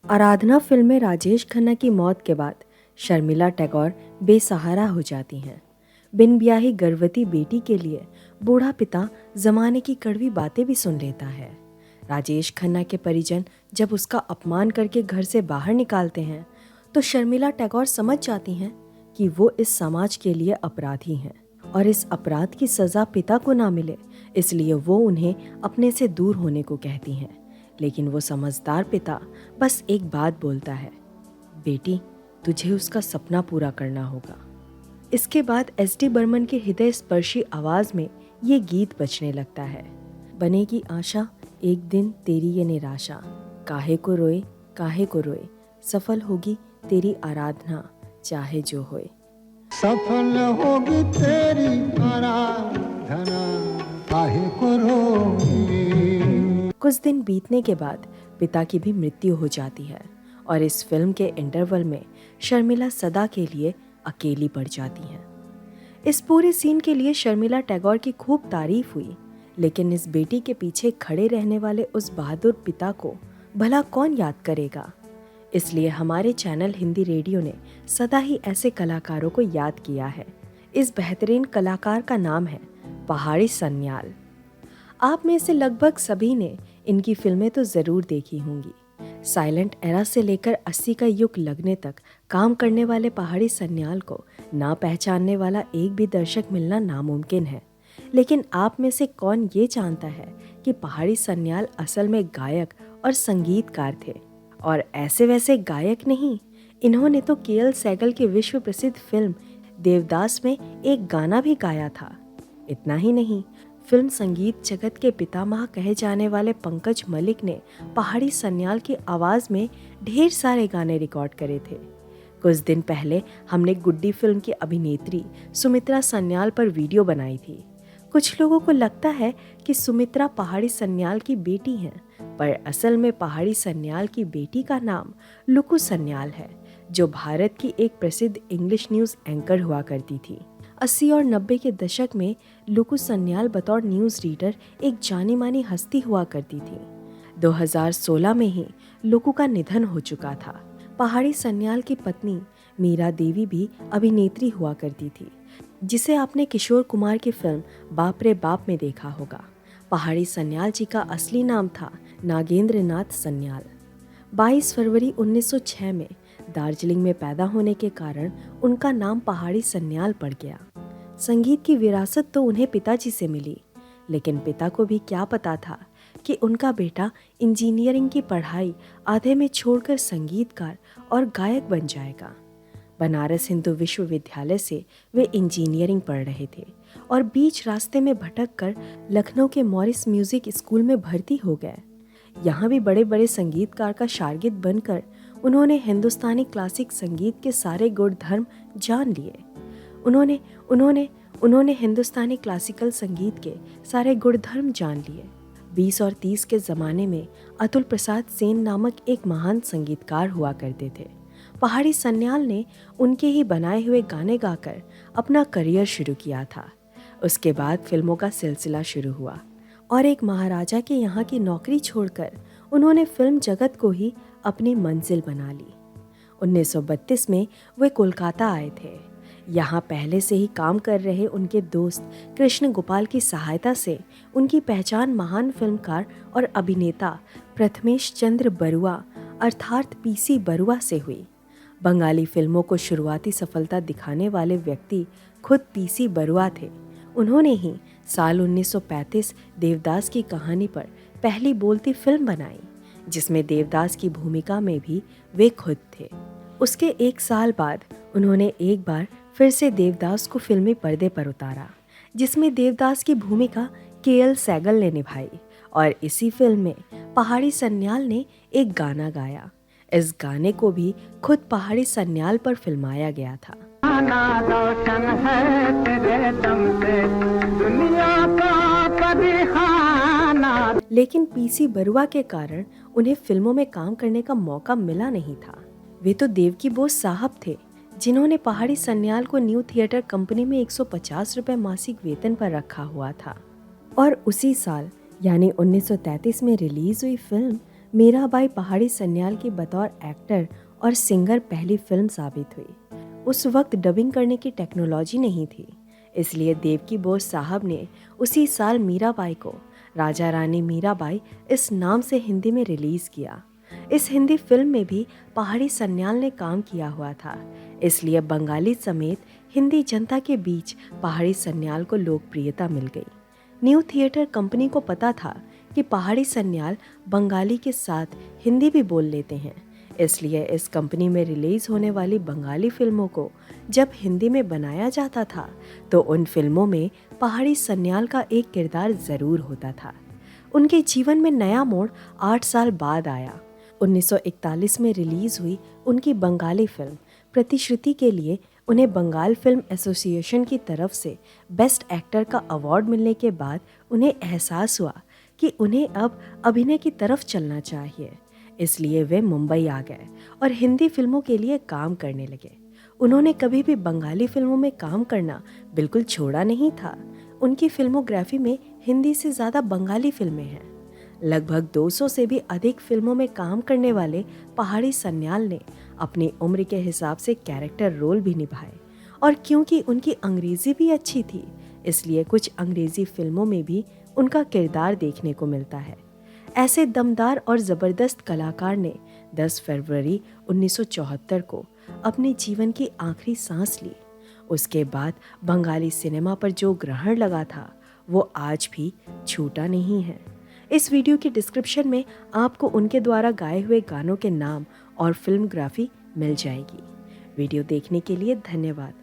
आराधना film में राजेश खन्ना की मौत के बाद शर्मिला टैगोर बेसहारा हो जाती हैं। बिन ब्याही गर्भवती बेटी के लिए बूढ़ा पिता जमाने की कड़वी बातें भी सुन लेता है। राजेश खन्ना के परिजन जब उसका अपमान करके घर से बाहर निकालते हैं तो शर्मिला टैगोर समझ जाती हैं कि वो इस समाज के लिए अपराधी हैं और इस अपराध की सज़ा पिता को ना मिले, इसलिए वो उन्हें अपने से दूर होने को कहती हैं। लेकिन वो समझदार पिता बस एक बात बोलता है, बेटी तुझे उसका सपना पूरा करना होगा। इसके बाद एस.डी. बर्मन के हृदय स्पर्शी आवाज में ये गीत बजने लगता है। बनेगी आशा एक दिन तेरी ये निराशा, काहे को रोए, सफल होगी तेरी आराधना चाहे जो होए। सफल होगी तेरी आराधना काहे को रोए। कुछ दिन बीतने के बाद पिता की भी मृत्यु हो जाती है और इस फिल्म के इंटरवल में शर्मिला सदा के लिए अकेली पड़ जाती हैं। इस पूरे सीन के लिए शर्मिला टैगोर की खूब तारीफ हुई, लेकिन इस बेटी के पीछे खड़े रहने वाले उस बहादुर पिता को भला कौन याद करेगा। इसलिए हमारे चैनल हिंदी रेडियो ने सदा ही ऐसे कलाकारों को याद किया है। इस बेहतरीन कलाकार का नाम है पहाड़ी सन्याल। आप में से लगभग सभी ने इनकी फिल्में तो ज़रूर देखी होंगी। साइलेंट एरा से लेकर 80 का युग लगने तक काम करने वाले पहाड़ी सन्याल को ना पहचानने वाला एक भी दर्शक मिलना नामुमकिन है। लेकिन आप में से कौन ये जानता है कि पहाड़ी सन्याल असल में गायक और संगीतकार थे, और ऐसे वैसे गायक नहीं। इन्होंने तो के.एल. सहगल की विश्व प्रसिद्ध फिल्म देवदास में एक गाना भी गाया था। इतना ही नहीं, फिल्म संगीत जगत के पितामह कहे जाने वाले पंकज मलिक ने पहाड़ी सन्याल की आवाज़ में ढेर सारे गाने रिकॉर्ड करे थे। कुछ दिन पहले हमने गुड्डी फिल्म की अभिनेत्री सुमित्रा सन्याल पर वीडियो बनाई थी। कुछ लोगों को लगता है कि सुमित्रा पहाड़ी सन्याल की बेटी हैं, पर असल में पहाड़ी सन्याल की बेटी का नाम लुकु सन्याल है, जो भारत की एक प्रसिद्ध इंग्लिश न्यूज़ एंकर हुआ करती थी। 80 और 90 के दशक में लुकु सन्याल बतौर न्यूज़ रीडर एक जानी मानी हस्ती हुआ करती थी। 2016 में ही लुकु का निधन हो चुका था। पहाड़ी सन्याल की पत्नी मीरा देवी भी अभिनेत्री हुआ करती थी, जिसे आपने किशोर कुमार की फिल्म बाप रे बाप में देखा होगा। पहाड़ी सन्याल जी का असली नाम था नागेंद्र नाथ सन्याल। 22 फरवरी 1906 में दार्जिलिंग में पैदा होने के कारण उनका नाम पहाड़ी सन्याल पड़ गया। संगीत की विरासत तो उन्हें पिताजी से मिली, लेकिन पिता को भी क्या पता था कि उनका बेटा इंजीनियरिंग की पढ़ाई आधे में छोड़कर संगीतकार और गायक बन जाएगा। बनारस हिंदू विश्वविद्यालय से वे इंजीनियरिंग पढ़ रहे थे और बीच रास्ते में भटक कर लखनऊ के मॉरिस म्यूजिक स्कूल में भर्ती हो गए। यहाँ भी बड़े बड़े संगीतकार का शागिर्द बनकर उन्होंने हिंदुस्तानी क्लासिक संगीत के सारे गुण धर्म जान लिए। उन्होंने हिंदुस्तानी क्लासिकल संगीत के सारे गुण धर्म जान लिए। 20 और 30 के ज़माने में अतुल प्रसाद सेन नामक एक महान संगीतकार हुआ करते थे। पहाड़ी सन्याल ने उनके ही बनाए हुए गाने गाकर अपना करियर शुरू किया था। उसके बाद फिल्मों का सिलसिला शुरू हुआ और एक महाराजा के यहाँ की नौकरी छोड़कर उन्होंने फिल्म जगत को ही अपनी मंजिल बना ली। 1932 में वे कोलकाता आए थे। यहाँ पहले से ही काम कर रहे उनके दोस्त कृष्ण गोपाल की सहायता से उनकी पहचान महान फिल्मकार और अभिनेता प्रथमेश चंद्र बरुआ अर्थात पीसी बरुआ से हुई। बंगाली फिल्मों को शुरुआती सफलता दिखाने वाले व्यक्ति खुद पीसी बरुआ थे। उन्होंने ही साल 1935 देवदास की कहानी पर पहली बोलती फिल्म बनाई, जिसमें देवदास की भूमिका में भी वे खुद थे। उसके एक साल बाद उन्होंने एक बार फिर से देवदास को फिल्मी पर्दे पर उतारा, जिसमें देवदास की भूमिका के.एल. सहगल ने निभाई और इसी फिल्म में पहाड़ी सन्याल ने एक गाना गाया। इस गाने को भी खुद पहाड़ी सन्याल पर फिल्माया गया था। रोशन है तेरे दम से दुनिया का परिहाना। लेकिन पीसी बरुआ के कारण उन्हें फिल्मों में काम करने का मौका मिला नहीं था। वे तो देवकी बोस साहब थे, जिन्होंने पहाड़ी सन्याल को न्यू थिएटर कंपनी में 150 रुपए मासिक वेतन पर रखा हुआ था। और उसी साल यानी 1933 में रिलीज हुई फिल्म मीराबाई पहाड़ी सन्याल की बतौर एक्टर और सिंगर पहली फिल्म साबित हुई। उस वक्त डबिंग करने की टेक्नोलॉजी नहीं थी, इसलिए देवकी बोस साहब ने उसी साल मीराबाई को राजा रानी मीराबाई इस नाम से हिंदी में रिलीज़ किया। इस हिंदी फिल्म में भी पहाड़ी सन्याल ने काम किया हुआ था, इसलिए बंगाली समेत हिंदी जनता के बीच पहाड़ी सन्याल को लोकप्रियता मिल गई। न्यू थिएटर कंपनी को पता था कि पहाड़ी सन्याल बंगाली के साथ हिंदी भी बोल लेते हैं, इसलिए इस कंपनी में रिलीज़ होने वाली बंगाली फिल्मों को जब हिंदी में बनाया जाता था तो उन फिल्मों में पहाड़ी सन्याल का एक किरदार ज़रूर होता था। उनके जीवन में नया मोड़ 8 साल बाद आया। 1941 में रिलीज़ हुई उनकी बंगाली फिल्म प्रतिश्रुति के लिए उन्हें बंगाल फिल्म एसोसिएशन की तरफ से बेस्ट एक्टर का अवार्ड मिलने के बाद उन्हें एहसास हुआ कि उन्हें अब अभिनय की तरफ चलना चाहिए, इसलिए वे मुंबई आ गए और हिंदी फिल्मों के लिए काम करने लगे। उन्होंने कभी भी बंगाली फिल्मों में काम करना बिल्कुल छोड़ा नहीं था। उनकी फिल्मोग्राफी में हिंदी से ज़्यादा बंगाली फिल्में हैं। लगभग 200 से भी अधिक फिल्मों में काम करने वाले पहाड़ी सन्याल ने अपनी उम्र के हिसाब से कैरेक्टर रोल भी निभाए, और क्योंकि उनकी अंग्रेज़ी भी अच्छी थी इसलिए कुछ अंग्रेज़ी फिल्मों में भी उनका किरदार देखने को मिलता है। ऐसे दमदार और ज़बरदस्त कलाकार ने 10 फरवरी 1974 को अपने जीवन की आखिरी सांस ली। उसके बाद बंगाली सिनेमा पर जो ग्रहण लगा था वो आज भी छूटा नहीं है। इस वीडियो की डिस्क्रिप्शन में आपको उनके द्वारा गाए हुए गानों के नाम और फिल्मोग्राफी मिल जाएगी। वीडियो देखने के लिए धन्यवाद।